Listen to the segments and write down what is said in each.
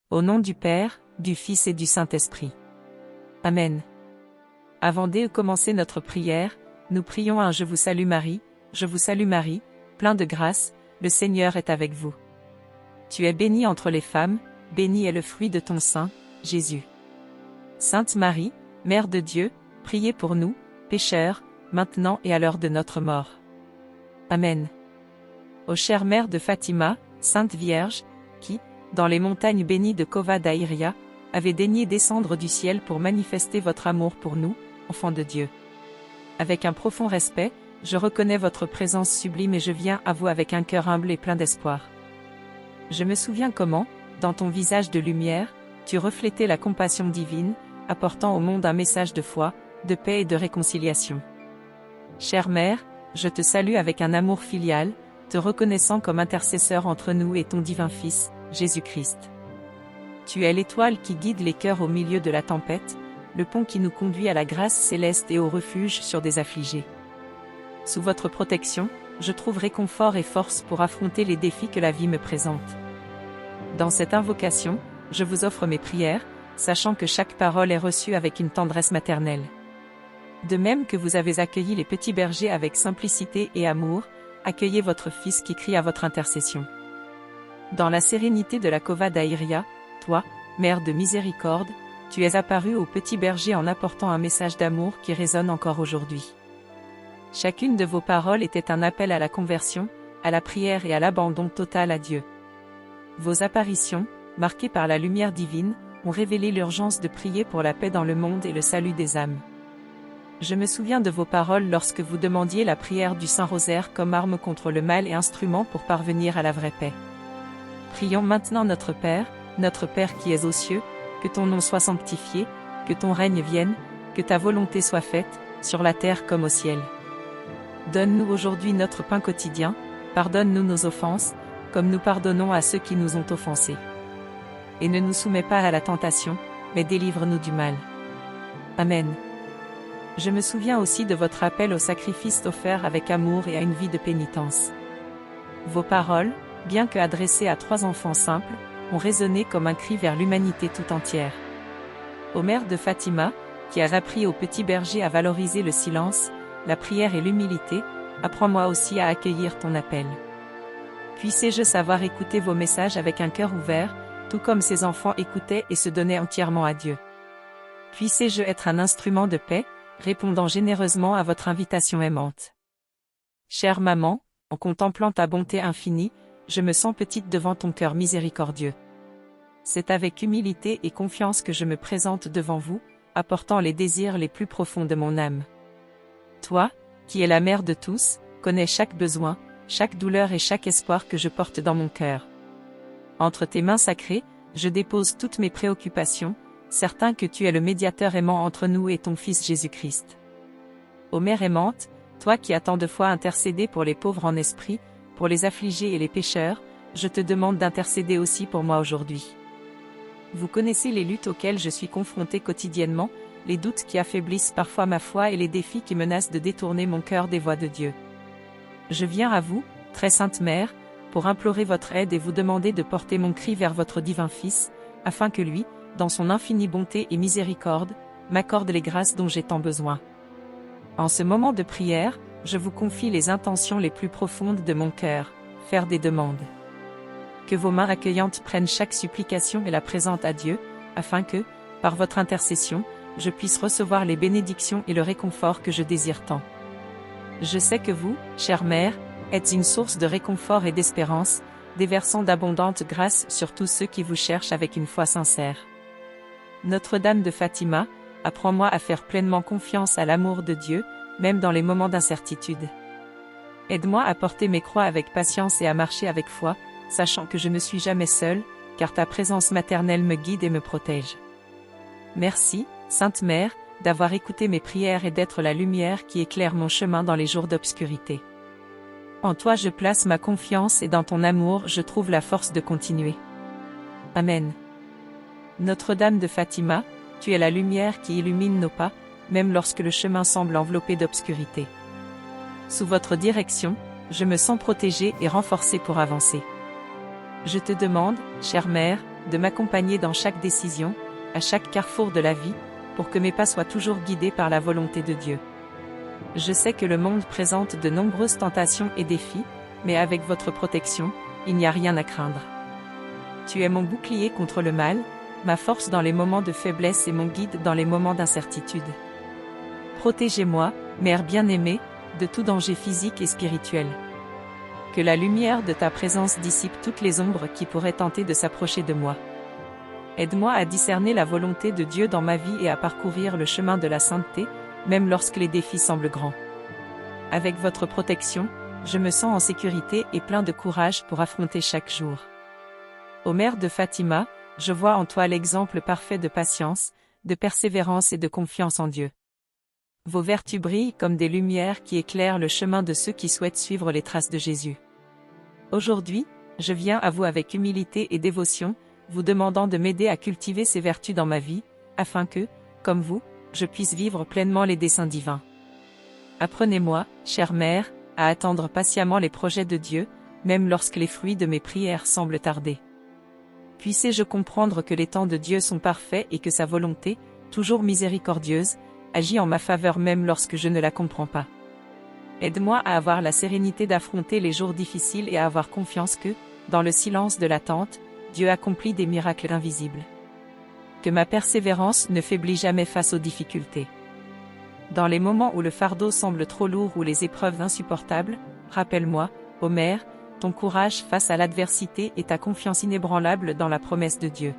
Au nom du Père, du Fils et du Saint-Esprit. Amen. Avant de commencer notre prière, nous prions un Je vous salue Marie, plein de grâce, le Seigneur est avec vous. Tu es bénie entre les femmes, béni est le fruit de ton sein, Jésus. Sainte Marie, Mère de Dieu, priez pour nous, pécheurs, maintenant et à l'heure de notre mort. Amen. Ô chère Mère de Fatima, Sainte Vierge, qui, dans les montagnes bénies de Cova d'Aïria, avez daigné descendre du ciel pour manifester votre amour pour nous, enfants de Dieu. Avec un profond respect, je reconnais votre présence sublime et je viens à vous avec un cœur humble et plein d'espoir. Je me souviens comment, dans ton visage de lumière, tu reflétais la compassion divine, apportant au monde un message de foi, de paix et de réconciliation. Chère Mère, je te salue avec un amour filial, te reconnaissant comme intercesseur entre nous et ton divin Fils, Jésus-Christ. Tu es l'étoile qui guide les cœurs au milieu de la tempête, le pont qui nous conduit à la grâce céleste et au refuge sur des affligés. Sous votre protection, je trouve réconfort et force pour affronter les défis que la vie me présente. Dans cette invocation, je vous offre mes prières, sachant que chaque parole est reçue avec une tendresse maternelle. De même que vous avez accueilli les petits bergers avec simplicité et amour, accueillez votre Fils qui crie à votre intercession. Dans la sérénité de la Cova d'Aïria, toi, Mère de miséricorde, tu es apparue aux petits bergers en apportant un message d'amour qui résonne encore aujourd'hui. Chacune de vos paroles était un appel à la conversion, à la prière et à l'abandon total à Dieu. Vos apparitions, marquées par la lumière divine, ont révélé l'urgence de prier pour la paix dans le monde et le salut des âmes. Je me souviens de vos paroles lorsque vous demandiez la prière du Saint-Rosaire comme arme contre le mal et instrument pour parvenir à la vraie paix. Prions maintenant notre Père qui es aux cieux, que ton nom soit sanctifié, que ton règne vienne, que ta volonté soit faite, sur la terre comme au ciel. Donne-nous aujourd'hui notre pain quotidien, pardonne-nous nos offenses, comme nous pardonnons à ceux qui nous ont offensés. Et ne nous soumets pas à la tentation, mais délivre-nous du mal. Amen. Je me souviens aussi de votre appel au sacrifice offert avec amour et à une vie de pénitence. Vos paroles, bien que adressées à 3 enfants simples, ont résonné comme un cri vers l'humanité tout entière. Ô Mère de Fatima, qui as appris aux petits bergers à valoriser le silence, la prière et l'humilité, apprends-moi aussi à accueillir ton appel. Puissé-je savoir écouter vos messages avec un cœur ouvert, tout comme ces enfants écoutaient et se donnaient entièrement à Dieu. Puissé-je être un instrument de paix, répondant généreusement à votre invitation aimante. Chère maman, en contemplant ta bonté infinie, je me sens petite devant ton cœur miséricordieux. C'est avec humilité et confiance que je me présente devant vous, apportant les désirs les plus profonds de mon âme. Toi, qui es la mère de tous, connais chaque besoin, chaque douleur et chaque espoir que je porte dans mon cœur. Entre tes mains sacrées, je dépose toutes mes préoccupations, certain que tu es le médiateur aimant entre nous et ton Fils Jésus-Christ. Ô Mère aimante, toi qui as tant de fois intercédé pour les pauvres en esprit, pour les affligés et les pécheurs, je te demande d'intercéder aussi pour moi aujourd'hui. Vous connaissez les luttes auxquelles je suis confrontée quotidiennement, les doutes qui affaiblissent parfois ma foi et les défis qui menacent de détourner mon cœur des voies de Dieu. Je viens à vous, très sainte Mère, pour implorer votre aide et vous demander de porter mon cri vers votre divin Fils, afin que lui, dans son infinie bonté et miséricorde, m'accorde les grâces dont j'ai tant besoin. En ce moment de prière, je vous confie les intentions les plus profondes de mon cœur, faire des demandes. Que vos mains accueillantes prennent chaque supplication et la présentent à Dieu, afin que, par votre intercession, je puisse recevoir les bénédictions et le réconfort que je désire tant. Je sais que vous, chère Mère, êtes une source de réconfort et d'espérance, déversant d'abondantes grâces sur tous ceux qui vous cherchent avec une foi sincère. Notre-Dame de Fatima, apprends-moi à faire pleinement confiance à l'amour de Dieu, même dans les moments d'incertitude. Aide-moi à porter mes croix avec patience et à marcher avec foi, sachant que je ne suis jamais seule, car ta présence maternelle me guide et me protège. Merci, Sainte Mère, d'avoir écouté mes prières et d'être la lumière qui éclaire mon chemin dans les jours d'obscurité. En toi je place ma confiance et dans ton amour je trouve la force de continuer. Amen. Notre-Dame de Fatima, tu es la lumière qui illumine nos pas, même lorsque le chemin semble enveloppé d'obscurité. Sous votre direction, je me sens protégée et renforcée pour avancer. Je te demande, chère Mère, de m'accompagner dans chaque décision, à chaque carrefour de la vie, pour que mes pas soient toujours guidés par la volonté de Dieu. Je sais que le monde présente de nombreuses tentations et défis, mais avec votre protection, il n'y a rien à craindre. Tu es mon bouclier contre le mal, ma force dans les moments de faiblesse et mon guide dans les moments d'incertitude. Protégez-moi, Mère bien-aimée, de tout danger physique et spirituel. Que la lumière de ta présence dissipe toutes les ombres qui pourraient tenter de s'approcher de moi. Aide-moi à discerner la volonté de Dieu dans ma vie et à parcourir le chemin de la sainteté, même lorsque les défis semblent grands. Avec votre protection, je me sens en sécurité et plein de courage pour affronter chaque jour. Ô Mère de Fatima, je vois en toi l'exemple parfait de patience, de persévérance et de confiance en Dieu. Vos vertus brillent comme des lumières qui éclairent le chemin de ceux qui souhaitent suivre les traces de Jésus. Aujourd'hui, je viens à vous avec humilité et dévotion, vous demandant de m'aider à cultiver ces vertus dans ma vie, afin que, comme vous, je puisse vivre pleinement les desseins divins. Apprenez-moi, chère Mère, à attendre patiemment les projets de Dieu, même lorsque les fruits de mes prières semblent tarder. Puissé-je comprendre que les temps de Dieu sont parfaits et que sa volonté, toujours miséricordieuse, agit en ma faveur même lorsque je ne la comprends pas. Aide-moi à avoir la sérénité d'affronter les jours difficiles et à avoir confiance que, dans le silence de l'attente, Dieu accomplit des miracles invisibles. Que ma persévérance ne faiblit jamais face aux difficultés. Dans les moments où le fardeau semble trop lourd ou les épreuves insupportables, rappelle-moi, ô Mère, ton courage face à l'adversité et ta confiance inébranlable dans la promesse de Dieu.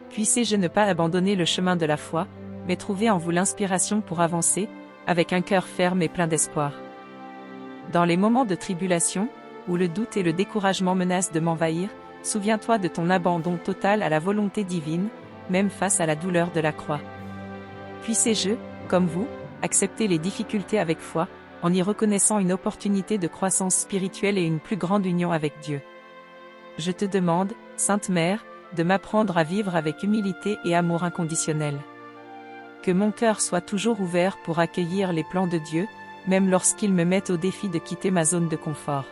Puissé-je ne pas abandonner le chemin de la foi, mais trouver en vous l'inspiration pour avancer, avec un cœur ferme et plein d'espoir. Dans les moments de tribulation, où le doute et le découragement menacent de m'envahir, souviens-toi de ton abandon total à la volonté divine, même face à la douleur de la croix. Puissé-je, comme vous, accepter les difficultés avec foi, en y reconnaissant une opportunité de croissance spirituelle et une plus grande union avec Dieu. Je te demande, Sainte Mère, de m'apprendre à vivre avec humilité et amour inconditionnel. Que mon cœur soit toujours ouvert pour accueillir les plans de Dieu, même lorsqu'ils me mettent au défi de quitter ma zone de confort.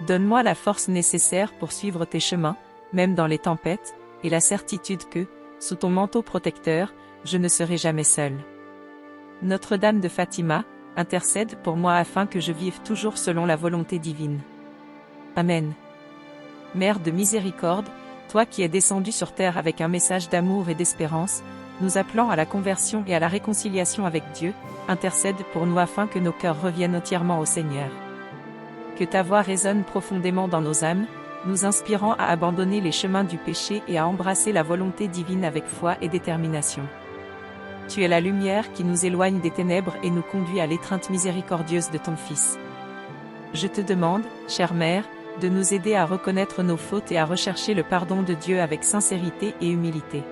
Donne-moi la force nécessaire pour suivre tes chemins, même dans les tempêtes, et la certitude que, sous ton manteau protecteur, je ne serai jamais seule. Notre-Dame de Fatima, intercède pour moi afin que je vive toujours selon la volonté divine. Amen. Mère de miséricorde, toi qui es descendue sur terre avec un message d'amour et d'espérance, nous appelant à la conversion et à la réconciliation avec Dieu, intercède pour nous afin que nos cœurs reviennent entièrement au Seigneur. Que ta voix résonne profondément dans nos âmes, nous inspirant à abandonner les chemins du péché et à embrasser la volonté divine avec foi et détermination. Tu es la lumière qui nous éloigne des ténèbres et nous conduit à l'étreinte miséricordieuse de ton Fils. Je te demande, chère Mère, de nous aider à reconnaître nos fautes et à rechercher le pardon de Dieu avec sincérité et humilité.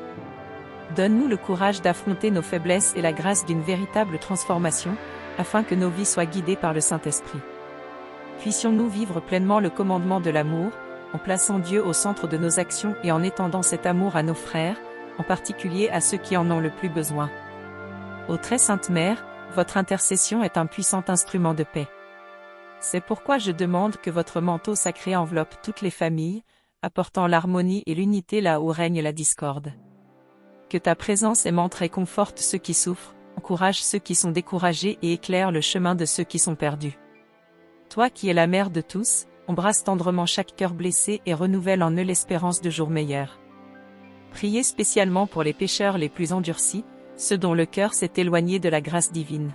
Donne-nous le courage d'affronter nos faiblesses et la grâce d'une véritable transformation, afin que nos vies soient guidées par le Saint-Esprit. Puissions-nous vivre pleinement le commandement de l'amour, en plaçant Dieu au centre de nos actions et en étendant cet amour à nos frères, en particulier à ceux qui en ont le plus besoin. Ô très sainte Mère, votre intercession est un puissant instrument de paix. C'est pourquoi je demande que votre manteau sacré enveloppe toutes les familles, apportant l'harmonie et l'unité là où règne la discorde. Que ta présence aimante réconforte ceux qui souffrent, encourage ceux qui sont découragés et éclaire le chemin de ceux qui sont perdus. Toi qui es la mère de tous, embrasse tendrement chaque cœur blessé et renouvelle en eux l'espérance de jours meilleurs. Priez spécialement pour les pécheurs les plus endurcis, ceux dont le cœur s'est éloigné de la grâce divine.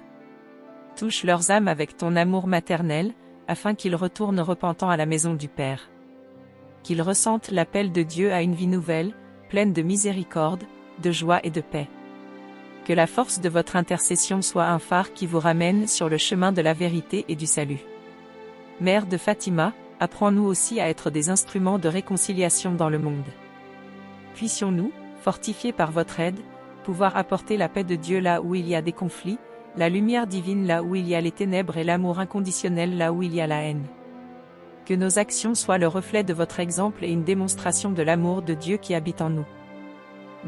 Touche leurs âmes avec ton amour maternel, afin qu'ils retournent repentants à la maison du Père. Qu'ils ressentent l'appel de Dieu à une vie nouvelle, pleine de miséricorde, de joie et de paix. Que la force de votre intercession soit un phare qui vous ramène sur le chemin de la vérité et du salut. Mère de Fatima, apprends-nous aussi à être des instruments de réconciliation dans le monde. Puissions-nous, fortifiés par votre aide, pouvoir apporter la paix de Dieu là où il y a des conflits, la lumière divine là où il y a les ténèbres et l'amour inconditionnel là où il y a la haine. Que nos actions soient le reflet de votre exemple et une démonstration de l'amour de Dieu qui habite en nous.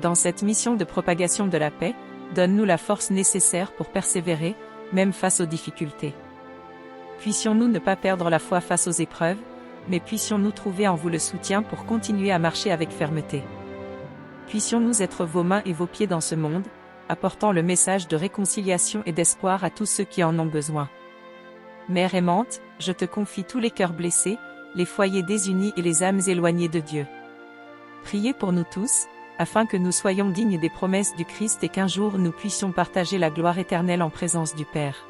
Dans cette mission de propagation de la paix, donne-nous la force nécessaire pour persévérer, même face aux difficultés. Puissions-nous ne pas perdre la foi face aux épreuves, mais puissions-nous trouver en vous le soutien pour continuer à marcher avec fermeté. Puissions-nous être vos mains et vos pieds dans ce monde, apportant le message de réconciliation et d'espoir à tous ceux qui en ont besoin. Mère aimante, je te confie tous les cœurs blessés, les foyers désunis et les âmes éloignées de Dieu. Priez pour nous tous, afin que nous soyons dignes des promesses du Christ et qu'un jour nous puissions partager la gloire éternelle en présence du Père.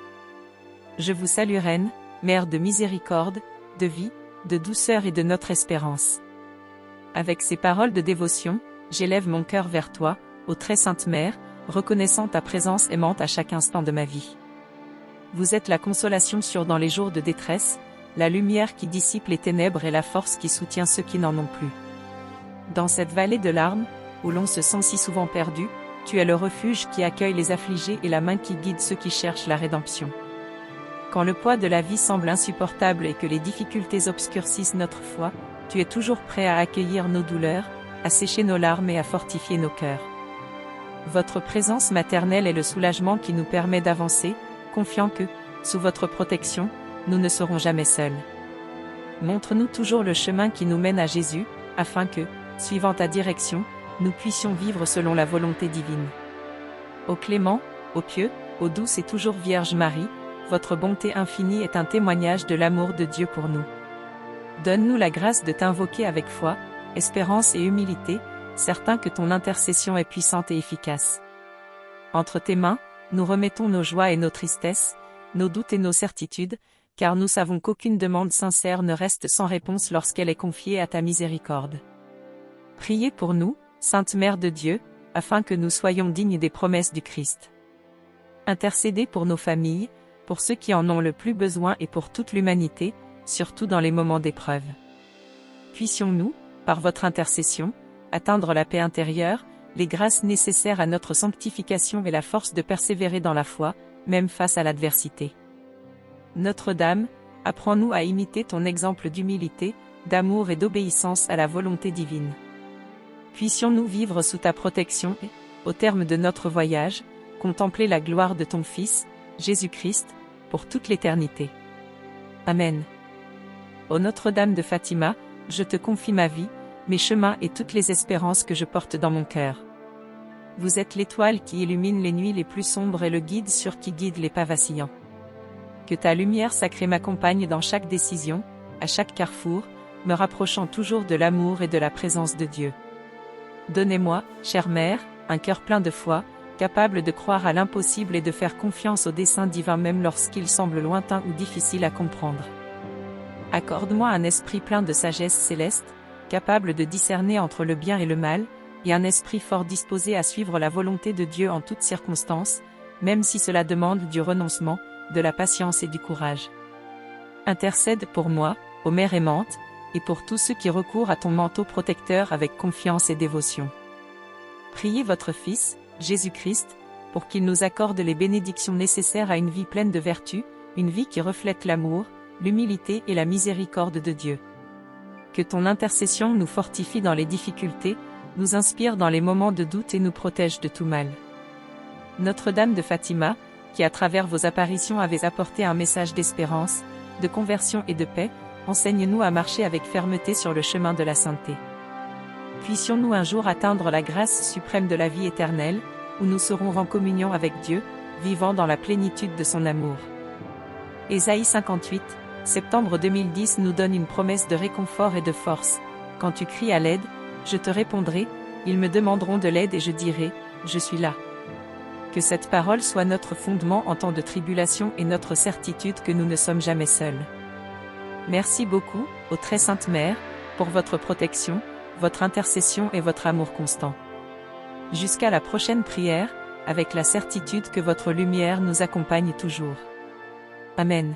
Je vous salue Reine, Mère de miséricorde, de vie, de douceur et de notre espérance. Avec ces paroles de dévotion, j'élève mon cœur vers toi, ô très sainte Mère, reconnaissant ta présence aimante à chaque instant de ma vie. Vous êtes la consolation sûre dans les jours de détresse, la lumière qui dissipe les ténèbres et la force qui soutient ceux qui n'en ont plus. Dans cette vallée de larmes, où l'on se sent si souvent perdu, tu es le refuge qui accueille les affligés et la main qui guide ceux qui cherchent la rédemption. Quand le poids de la vie semble insupportable et que les difficultés obscurcissent notre foi, tu es toujours prêt à accueillir nos douleurs, à sécher nos larmes et à fortifier nos cœurs. Votre présence maternelle est le soulagement qui nous permet d'avancer, confiant que, sous votre protection, nous ne serons jamais seuls. Montre-nous toujours le chemin qui nous mène à Jésus, afin que, suivant ta direction, nous puissions vivre selon la volonté divine. Ô clément, ô pieux, ô douce et toujours Vierge Marie, votre bonté infinie est un témoignage de l'amour de Dieu pour nous. Donne-nous la grâce de t'invoquer avec foi, espérance et humilité, certains que ton intercession est puissante et efficace. Entre tes mains, nous remettons nos joies et nos tristesses, nos doutes et nos certitudes, car nous savons qu'aucune demande sincère ne reste sans réponse lorsqu'elle est confiée à ta miséricorde. Priez pour nous, Sainte Mère de Dieu, afin que nous soyons dignes des promesses du Christ. Intercédez pour nos familles, pour ceux qui en ont le plus besoin et pour toute l'humanité, surtout dans les moments d'épreuve. Puissions-nous, par votre intercession, atteindre la paix intérieure, les grâces nécessaires à notre sanctification et la force de persévérer dans la foi, même face à l'adversité. Notre-Dame, apprends-nous à imiter ton exemple d'humilité, d'amour et d'obéissance à la volonté divine. Puissions-nous vivre sous ta protection et, au terme de notre voyage, contempler la gloire de ton Fils, Jésus-Christ, pour toute l'éternité. Amen. Ô Notre-Dame de Fatima, je te confie ma vie, mes chemins et toutes les espérances que je porte dans mon cœur. Vous êtes l'étoile qui illumine les nuits les plus sombres et le guide sûr qui guide les pas vacillants. Que ta lumière sacrée m'accompagne dans chaque décision, à chaque carrefour, me rapprochant toujours de l'amour et de la présence de Dieu. Donnez-moi, chère Mère, un cœur plein de foi, capable de croire à l'impossible et de faire confiance au dessein divin même lorsqu'il semble lointain ou difficile à comprendre. Accorde-moi un esprit plein de sagesse céleste, capable de discerner entre le bien et le mal, et un esprit fort disposé à suivre la volonté de Dieu en toutes circonstances, même si cela demande du renoncement, de la patience et du courage. Intercède pour moi, ô Mère aimante, et pour tous ceux qui recourent à ton manteau protecteur avec confiance et dévotion. Priez votre Fils, Jésus-Christ, pour qu'il nous accorde les bénédictions nécessaires à une vie pleine de vertu, une vie qui reflète l'amour, l'humilité et la miséricorde de Dieu. Que ton intercession nous fortifie dans les difficultés, nous inspire dans les moments de doute et nous protège de tout mal. Notre-Dame de Fatima, qui à travers vos apparitions avez apporté un message d'espérance, de conversion et de paix, enseigne-nous à marcher avec fermeté sur le chemin de la sainteté. Puissions-nous un jour atteindre la grâce suprême de la vie éternelle, où nous serons en communion avec Dieu, vivant dans la plénitude de son amour. Ésaïe 58, septembre 2010 nous donne une promesse de réconfort et de force. Quand tu cries à l'aide, je te répondrai, ils me demanderont de l'aide et je dirai, je suis là. Que cette parole soit notre fondement en temps de tribulation et notre certitude que nous ne sommes jamais seuls. Merci beaucoup, ô très sainte Mère, pour votre protection, votre intercession et votre amour constant. Jusqu'à la prochaine prière, avec la certitude que votre lumière nous accompagne toujours. Amen.